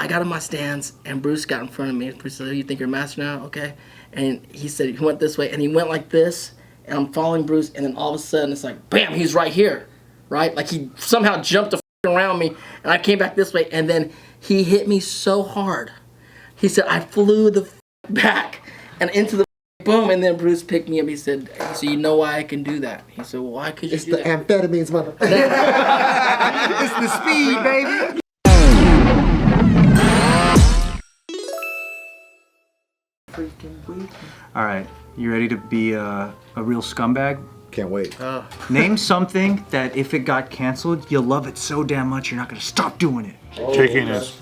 I got in my stance, and Bruce got in front of me. Bruce said, "You think you're a master now? Okay." And he said he went this way, and he went like this, and I'm following Bruce, and then all of a sudden it's like, bam, he's right here, right? Like he somehow jumped the around me, and I came back this way, and then he hit me so hard. He said I flew the back and into the boom, and then Bruce picked me up. He said, "So you know why I can do that?" He said, "Well, why could you do that?" It's the amphetamines, mother. It's the speed, baby. All right, you ready to be a real scumbag? Can't wait. Name something that if it got canceled, you'll love it so damn much you're not gonna stop doing it. Jknews.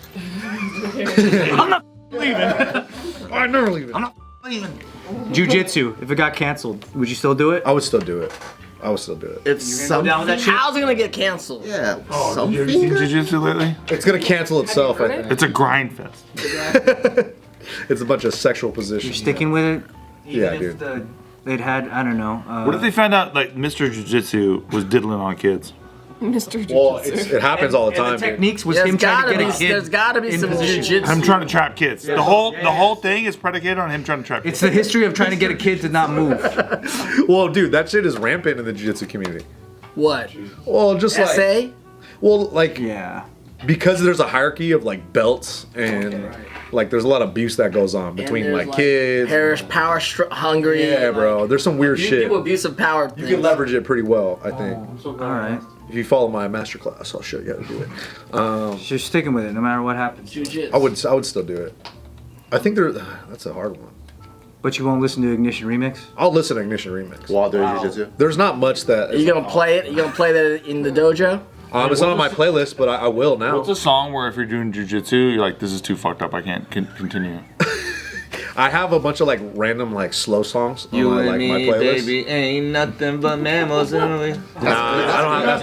I'm not leaving. I'm never leaving. I'm not leaving. Jiu-jitsu, if it got canceled, would you still do it? I would still do it. I would still do it. If go down with that shit? how's it gonna get canceled? Yeah. Have you seen Jiu-Jitsu lately? It's gonna cancel itself, I think. It's a grind fest. It's a bunch of sexual positions. You're sticking with it? Yeah, Even if dude. they'd had, I don't know. What if they found out like Mr. Jiu-Jitsu was diddling on kids? Mr. Jiu-Jitsu. Well, it happens all the time. And the techniques was There's him trying gotta to be, get a kid. there's gotta be some in position. jiu-jitsu. I'm trying to trap kids. The whole thing is predicated on him trying to trap kids. It's the history of trying to get a kid to not move. Well, dude, that shit is rampant in the jiu-jitsu community. What? Well, just like, SA? well, like, Yeah. because there's a hierarchy of like belts and like there's a lot of abuse that goes on between And there's, like kids. Parish power hungry. Yeah, bro. There's some weird You shit. do abusive power You things. can leverage it pretty well, I think. All right. If you follow my master class, I'll show you how to do it. So you're sticking with it no matter what happens. Jiu-jitsu. I would still do it. I think that's a hard one. But you won't listen to Ignition Remix? I'll listen to Ignition Remix. While doing jiu-jitsu. There's not much that. Are you gonna play it? You gonna play that in the dojo? It's not on my playlist, but I will now. What's a song where if you're doing jiu-jitsu, you're like, this is too fucked up, I can't continue. I have a bunch of like random like slow songs on You my, and like, my me, playlist. baby, ain't nothing but mammals, and we. Nah, I don't have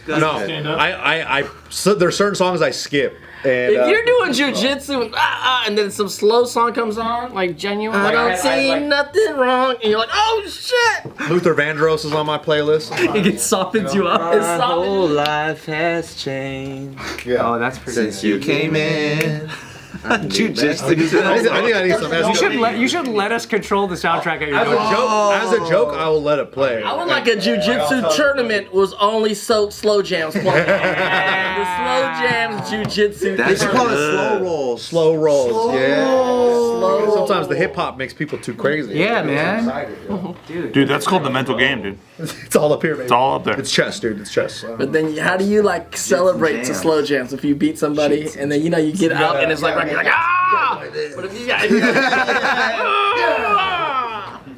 that. No, so there's certain songs I skip. And, If you're doing jujitsu and then some slow song comes on, like genuine, I don't see nothing wrong, and you're like, oh shit! Luther Vandross is on my playlist. It softens you up. My whole life has changed Yeah. Oh, that's pretty since you came in. Jiu-jitsu. I think I need some. You should let us control the soundtrack at your As a joke, I will let it play. I would like a jujitsu tournament was only slow jams playing. The slow jams jujitsu. They should call it slow rolls. Slow rolls. Yeah. Slow. Sometimes the hip hop makes people too crazy. Yeah, man. Dude, that's called the mental game, dude. It's all up here, baby. It's all up there. It's chess, dude. It's chess. But then, how do you like celebrate to slow jams if you beat somebody and then you get out and it's like you're like ah? But if you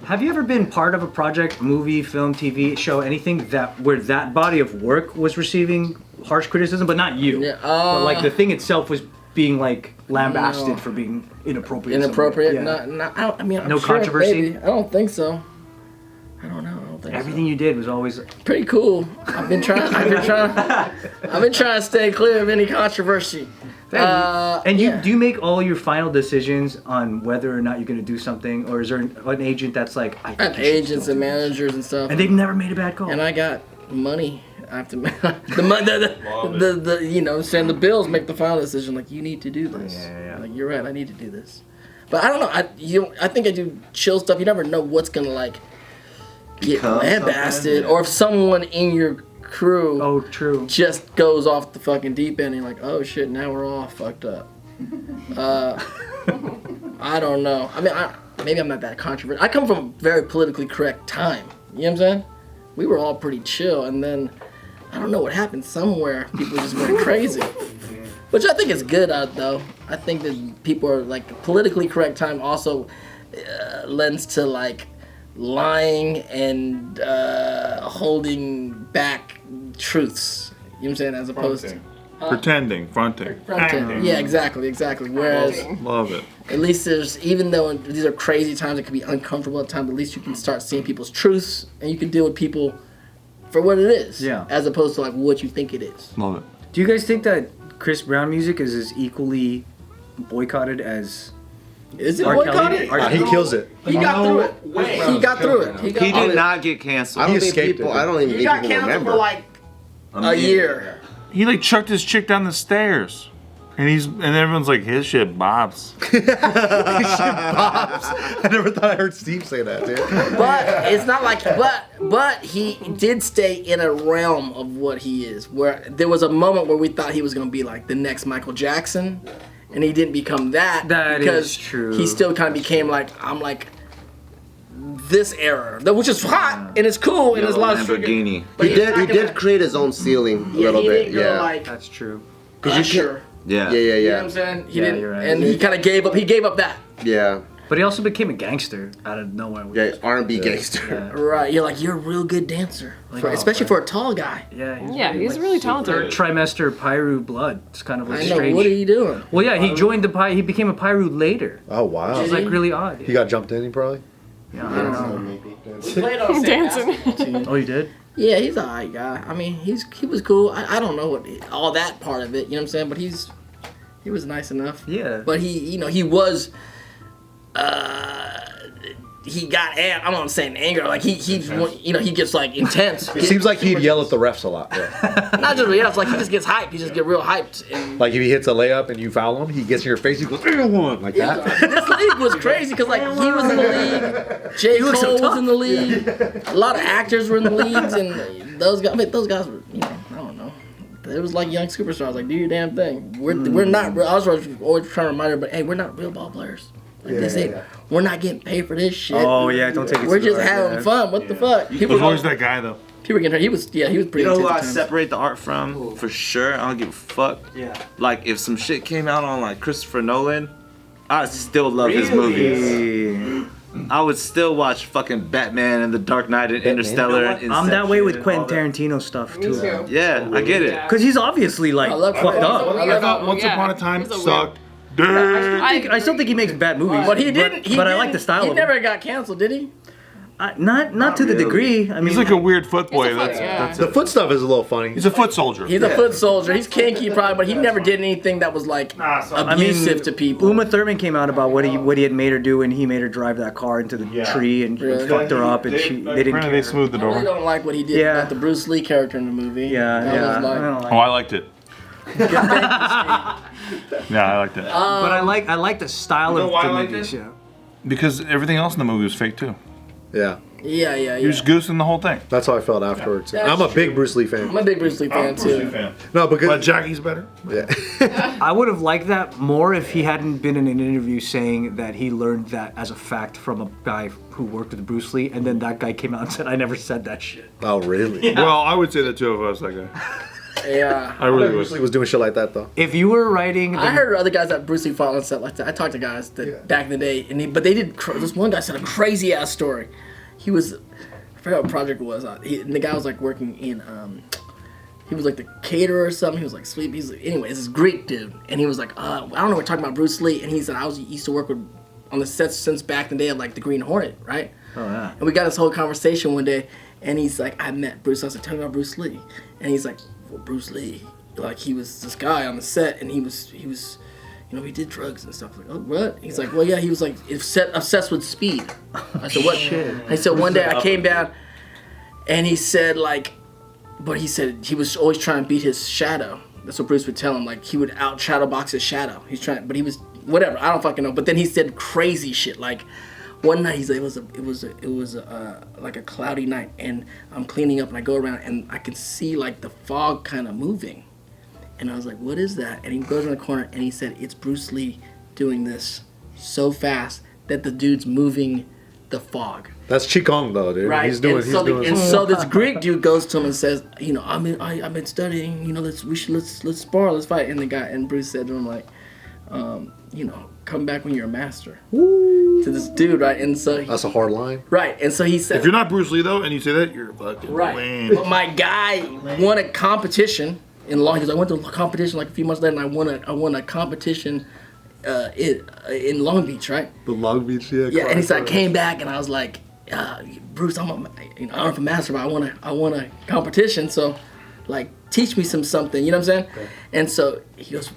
Have you ever been part of a project, movie, film, TV show, anything where that body of work was receiving harsh criticism, but not you? Yeah, but like the thing itself was being like lambasted for being inappropriate. inappropriate? Yeah. I mean, I'm No sure, controversy? maybe. I don't think so. I don't know. I don't think Everything you did was always. so. Pretty cool. I've been trying to stay clear of any controversy. And do you make all your final decisions on whether or not you're going to do something, or is there an agent that's like, I I have agents and managers and stuff, and they've never made a bad call? and I got money. I have to saying the bills make the final decision. Like you need to do this. Yeah. Like you're right. I need to do this. But I don't know. I think I do chill stuff. You never know what's gonna like get lambasted, or if someone in your crew Oh, true. just goes off the fucking deep end and you're like, oh shit, now we're all fucked up. I don't know. I mean, maybe I'm not that controversial. I come from a very politically correct time. You know what I'm saying? We were all pretty chill, and then I don't know what happened. Somewhere people just went crazy, which I think is good. Though I think that people are like politically correct time also lends to like lying and holding back truths. You know what I'm saying? As opposed to Pretending, fronting. fronting. Yeah, exactly. Whereas Love it. at least even though these are crazy times, it can be uncomfortable at times, at least you can start seeing people's truths and you can deal with people for what it is. Yeah. As opposed to like what you think it is. Love it. Do you guys think that Chris Brown music is as equally boycotted as Is it R. Kelly? boycotted? He kills it. He got through it. He got through it. He did not get canceled. I don't think people. I don't even He think got people canceled remember. for like a year. He like chucked his chick down the stairs. And everyone's like, his shit bops. I never thought I heard Steve say that, dude. But it's not like, but he did stay in a realm of what he is. Where there was a moment where we thought he was gonna be like the next Michael Jackson, and he didn't become that. That because is true. He still kind of became like, I'm like this era, which is hot and it's cool and there's a lot of Lamborghini. But He did create his own ceiling a little he bit. didn't go Yeah. like That's true. Usher. Yeah. Yeah. You know what I'm saying? He Yeah, didn't, you're right. and he kind of gave up. He gave up that. Yeah. But he also became a gangster out of nowhere. Yeah. R&B gangster. Right. You're like, you're a real good dancer, especially for a tall guy. Yeah, He's really talented. Third trimester Pyru blood. It's kind of like I know. strange. What are you doing? Well, yeah, he joined he became a Pyru later. Oh wow. It's like really odd. He got jumped in, he probably. Yeah, I don't know. He played on the same Dancing. basketball team. Oh, you did? Yeah, he's a alright guy. I mean, he was cool. I don't know what all that part of it. You know what I'm saying? But he was nice enough. Yeah. But he was. He got I'm not saying anger. Like he gets like intense. It seems like he'd yell at the refs a lot. Yeah. Not just yeah, it's like he just gets hyped. He just get real hyped. And Like if he hits a layup and you foul him, he gets in your face. He goes, "I want," like that. this league was crazy because like he was in the league, J. Cole was in the league, a lot of actors were in the leagues, and those guys were, I don't know. It was like young superstars. Like, do your damn thing. We're not. I was always trying to remind her, but hey, we're not real ball players. Like they say, we're not getting paid for this shit. Oh yeah, don't take it. We're just having fun. What the fuck? There's always that guy, though. People were getting hurt. He was pretty. You know who intense I at times. separate the art from? For sure. I don't give a fuck. Yeah. Like, if some shit came out on, like, Christopher Nolan, I still love his movies. I would still watch fucking Batman and The Dark Knight and Interstellar and Inception. I'm that way with and Quentin all that. Tarantino stuff too. Yeah, I get it. Because he's obviously like I love fucked Quentin. up. I thought Once Yeah, Upon a Time he's a sucked. Dick. I still think he makes bad movies. But he didn't. But I like the style He of never him. got canceled, did he? Not to the degree. I mean, He's like a weird foot boy. He's a foot, That's, yeah. that's The it. foot stuff is a little funny. He's a foot soldier. He's a foot soldier. He's kinky probably, but he never did anything that was like abusive to people. Uma Thurman came out about what he had made her do, and he made her drive that car into the tree and Really? fucked her up, and they didn't Apparently care. they smoothed the I really door. don't like what he did Yeah. about the Bruce Lee character in the movie. Yeah, That yeah. was like- I don't like Oh, I liked it. Yeah, I liked it. but I like the style You know of why the I like movies. it? Yeah. Because everything else in the movie was fake, too. Yeah. Yeah. He was goosing the whole thing. That's how I felt afterwards. That's I'm a big true. Bruce Lee I'm fan. a big Bruce Lee fan too. No, But because Jackie's better. yeah. I would have liked that more if he hadn't been in an interview saying that he learned that as a fact from a guy who worked with Bruce Lee, and then that guy came out and said, "I never said that shit." Oh really? Well, I would say that too if I was that guy. Yeah. I really Bruce would. Lee was doing shit like that though. If you were writing, I heard other guys that Bruce Lee fought on set like that. I talked to guys that back in the day, but they did. This one guy said a crazy ass story. He was, I forgot what project it was. And the guy was like working in, he was like the caterer or something. He was like sleep. He's like, anyway, it's this Greek dude, and he was like, I don't know. We're talking about Bruce Lee, and he said used to work with on the sets since back in the day of like the Green Hornet, right? oh yeah. And we got this whole conversation one day, and he's like, I met Bruce. I was like, tell me about Bruce Lee. And he's like, well, Bruce Lee, like he was this guy on the set, and he was, he did drugs and stuff. Like, oh, what? He's like, well, yeah, he was like obsessed with speed. I said, what? I said, one day I came down, and he said like, but he said he was always trying to beat his shadow. That's what Bruce would tell him. Like he would out shadow box his shadow. He's trying, but he was whatever. I don't fucking know. But then he said crazy shit like. One night he's like, it was like a cloudy night, and I'm cleaning up, and I go around, and I can see like the fog kind of moving, and I was like, what is that? And he goes in the corner, and he said, it's Bruce Lee doing this so fast that the dude's moving the fog. That's Qigong though, dude. Right. He's doing. and He's so, doing. and so this Greek dude goes to him and says, I've been studying. Let's spar, let's fight. And the guy and Bruce said to him like, come back when you're a master. To this dude, right? And so That's a hard line. right, and so he said, If you're not Bruce Lee though, and you say that, you're fucking right. lame. But my guy won a competition in Long. Because I went to a competition like a few months later, and I won a competition in Long Beach, right? The Long Beach, yeah. Yeah, and he said I came back, and I was like, Bruce, I'm a master, but I won a competition, so like teach me something, you know what I'm saying? Okay. And so he goes,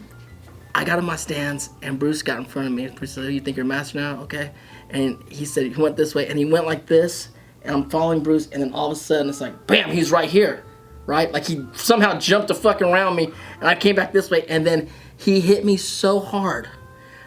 I got in my stance, and Bruce got in front of me. And Bruce said, you think you're a master now? Okay. And he said he went this way, and he went like this, and I'm following Bruce, and then all of a sudden it's like, bam, he's right here. right? Like he somehow jumped the fuck around me, and I came back this way, and then he hit me so hard.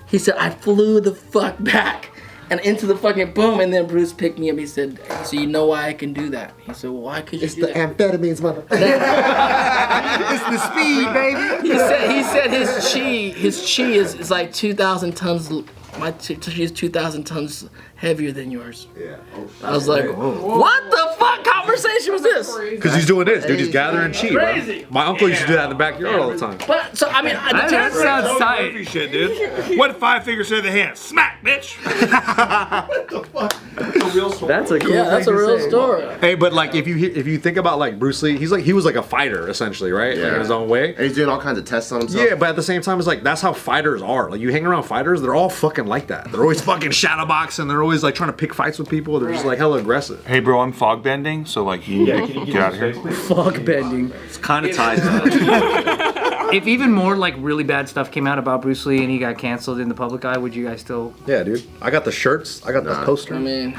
He said I flew the fuck back and into the fucking boom, and then Bruce picked me up. He said, "So you know why I can do that?" He said, "Well, why could you?" It's the amphetamines, mother. It's the speed, baby. He said his chi is like 2,000 tons. My chi is 2,000 tons heavier than yours. Yeah. I was like, what the fuck conversation was this? Because he's doing this, dude. He's gathering chi. Crazy. Bro. My uncle used to do that in the backyard all the time. But so I mean, That sounds tight. Murphy shit, dude. What 5 fingers to the hand? Smack, bitch. That's a cool yeah, that's a thing to real say. story. Hey, but like if you think about like Bruce Lee, he was like a fighter essentially, right? Like in his own way. And he's doing all kinds of tests on himself. Yeah, but at the same time, it's like that's how fighters are. Like you hang around fighters, they're all fucking like that. They're always fucking shadowboxing. They're always like trying to pick fights with people. They're just like hella aggressive. Hey, bro, I'm fog bending, so like you get out of here. Fuck bending. It's kind of tied to If even more like really bad stuff came out about Bruce Lee and he got canceled in the public eye, would you guys still? Yeah, dude. I got the shirts. I got the poster. I mean,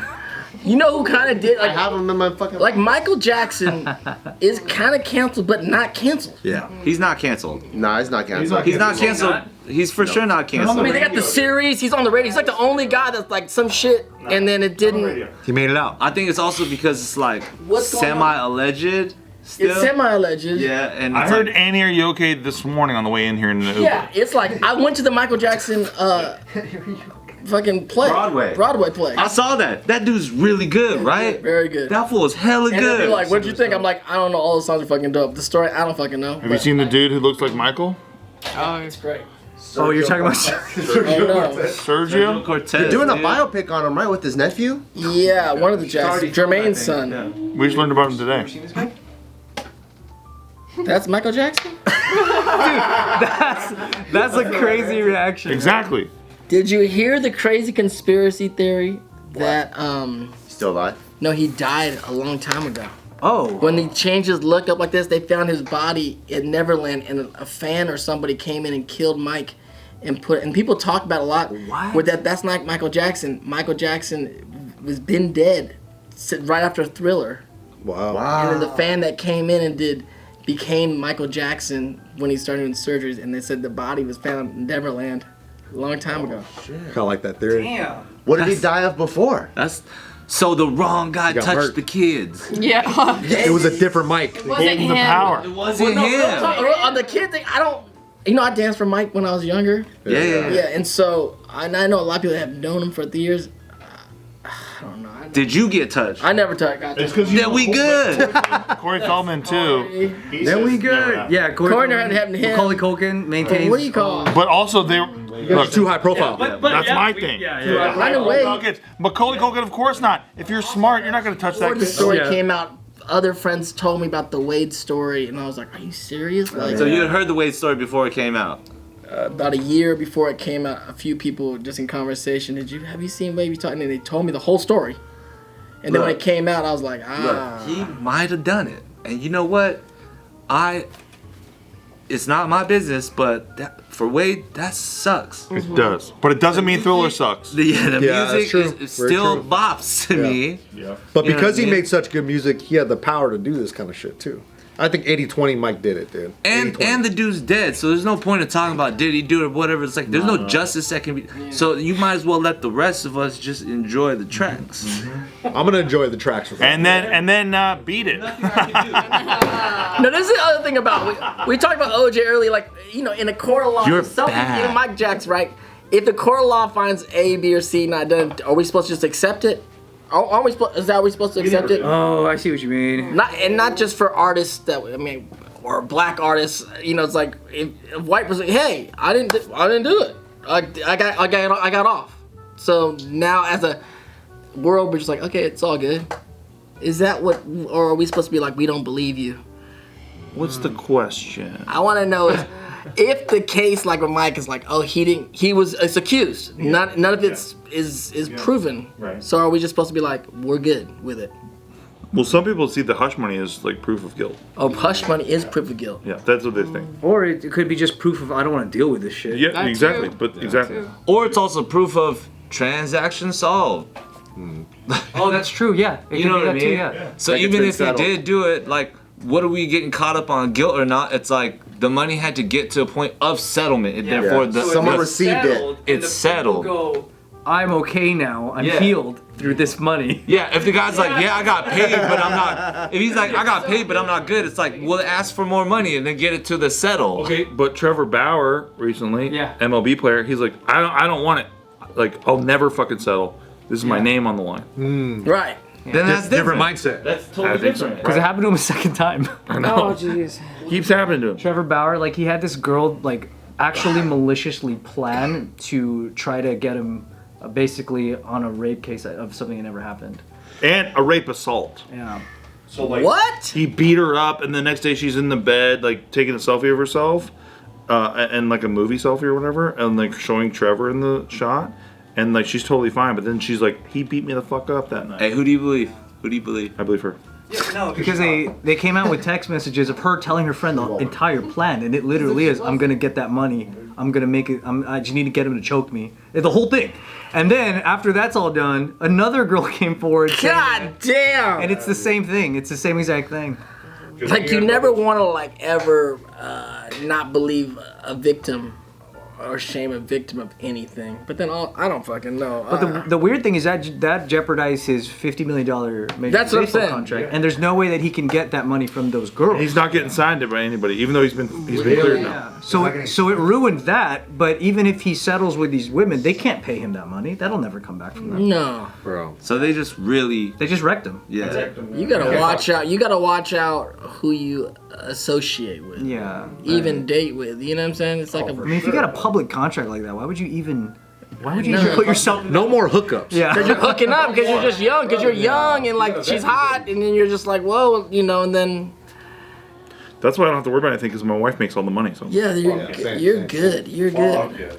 you know who kind of did I like have him in my fucking. like Michael Jackson is kind of canceled, but not canceled. Yeah. He's not canceled. Nah, he's not canceled. He's not canceled. He's for sure not I canceled. mean, they got the series. He's on the radio. He's like the only guy that's like some shit, and then it didn't. He made it out. I think it's also because it's like What's going on? semi-alleged still. It's semi-alleged. Yeah, and I it's heard like, Annie, are you okay this morning on the way in here in the Uber? Yeah, it's like I went to the Michael Jackson fucking play. Broadway play. I saw that. That dude's really good, right? Very good. That fool is hella And good. they're like, what'd you think? I'm like, I don't know. All the songs are fucking dope. The story, I don't fucking know. Have you seen the dude who looks like Michael? Oh, it's great. Oh, you're talking about? Oh, no. Sergio? Cortez. They're doing a dude. biopic on him, right, with his nephew? Yeah, one of the Jacksons. Jermaine's son. We just learned about him today. That's Michael Jackson? That's a crazy reaction. Exactly. Did you hear the crazy conspiracy theory that, Still alive? no, he died a long time ago. Oh. When he changed his look up like this, they found his body in Neverland, and a fan or somebody came in and killed Mike, and people talk about a lot. What? With that's not Michael Jackson. Michael Jackson was been dead right after Thriller, Wow. and then the fan that came in and became Michael Jackson when he started doing surgeries, and they said the body was found in Neverland a long time ago. Kind of like that theory. Damn. What did he die of before? That's so the wrong guy got touched hurt. the kids. Yeah. It was a different mic. Wasn't him. It wasn't him. On the kid thing, I don't. You know, I danced for Mike when I was younger. Yeah. Yeah, and so I know a lot of people have known him for years. I don't know. Did you get touched? I never got touched. Then we good. Corey Feldman, too. Then we good. Yeah, Corey had him. Macaulay Culkin maintains. What do you call it? But also, they look, Too high profile. that's my thing. Right away. Macaulay Culkin, of course not. If you're smart, you're not going to touch that Before the kid. story Yeah. came out, other friends told me about the Wade story, and I was like, "Are you serious?" Like, So you had heard the Wade story before it came out. about a year before it came out, a few people just in conversation, have you seen Wade talking? And they told me the whole story. And then when it came out, I was like, He might have done it. And you know what? It's not my business, but for Wade, that sucks. It does. But it doesn't mean Thriller sucks. The Yeah, that's true. music is Very still true. bops to me. But You know what because I he mean? made such good music, he had the power to do this kind of shit too. I think 80-20 Mike did it, dude. And 80-20. the dude's dead, so there's no point in talking about did he do it or whatever. It's like there's no justice that can be. So you might as well let the rest of us just enjoy the tracks. I'm gonna enjoy the tracks with And then beat it. no, this is the other thing about we talked about OJ earlier. Like, you know, in a court of law, You're something, bad. you know, Mike Jack's right. If the court of law finds A, B, or C not done, are we supposed to just accept it? Are we supposed to accept it? Oh, I see what you mean. Not just for artists or black artists. You know, it's like if white person, hey, I didn't do it. I got off. So now as a world, we're just like, okay, it's all good. Is that what, or are we supposed to be like, we don't believe you? What's the question? I want to know if the case, like with Mike, is like, oh, it's accused. None of it is proven. Right. So are we just supposed to be like, we're good with it? Well, some people see the hush money as like proof of guilt. Oh, hush money is proof of guilt. Yeah, that's what they think. Or it could be just proof of I don't want to deal with this shit. Yeah, That exactly. too. But exactly. Or it's also proof of transaction solved. Oh, that's true. Yeah. It You could know be what I that mean? too, yeah. So Like it's even been if he settled. did do it, like what are we getting caught up on, guilt or not? It's like the money had to get to a point of settlement, and therefore Someone received it. It's settled. Go, I'm okay now. I'm healed through this money. Yeah, if the guy's like, yeah, I got paid, but I'm not. If he's like, I got paid, but I'm not good, it's like, well, ask for more money and then get it to the settle. Okay, but Trevor Bauer recently, MLB player, he's like, I don't want it. Like, I'll never fucking settle. This is my name on the line. Right. Then that's Different mindset. That's totally different. Because it happened to him a second time. I know. Oh, jeez. Keeps happening to him. Trevor Bauer, like he had this girl like actually maliciously plan to try to get him basically on a rape case of something that never happened. And a rape assault. Yeah. So like, What? he beat her up, and the next day she's in the bed, like taking a selfie of herself, and like a movie selfie or whatever, and like showing Trevor in the shot, and like she's totally fine. But then she's like, he beat me the fuck up that night. Hey, who do you believe? Who do you believe? I believe her. No, because they came out with text messages of her telling her friend the entire plan, and it literally is, I'm gonna get that money. I'm gonna make it. I just need to get him to choke me. The whole thing. And then after that's all done, another girl came forward. God damn. And it's the same thing. It's the same exact thing. Like you never want to like ever not believe a victim or shame a victim of anything. But then I don't fucking know. But the weird thing is that jeopardized his $50 million Major That's what I'm Baseball saying. contract, and there's no way that he can get that money from those girls. He's not getting signed by anybody, even though he's been cleared now. So it ruined that. But even if he settles with these women, they can't pay him that money. That'll never come back from them. No. Bro. So they just really, They just wrecked him. yeah. You gotta watch out. You gotta watch out who you associate with. Yeah. Even date with. You know what I'm saying? It's like I mean, if you got a public contract like that, why would you even put yourself? No more hookups. Yeah. Because you're hooking up because you're just young. Because you're young and like she's hot, and then you're just like, whoa, you know, and then That's why I don't have to worry about anything because my wife makes all the money. So yeah, you're good. You're good.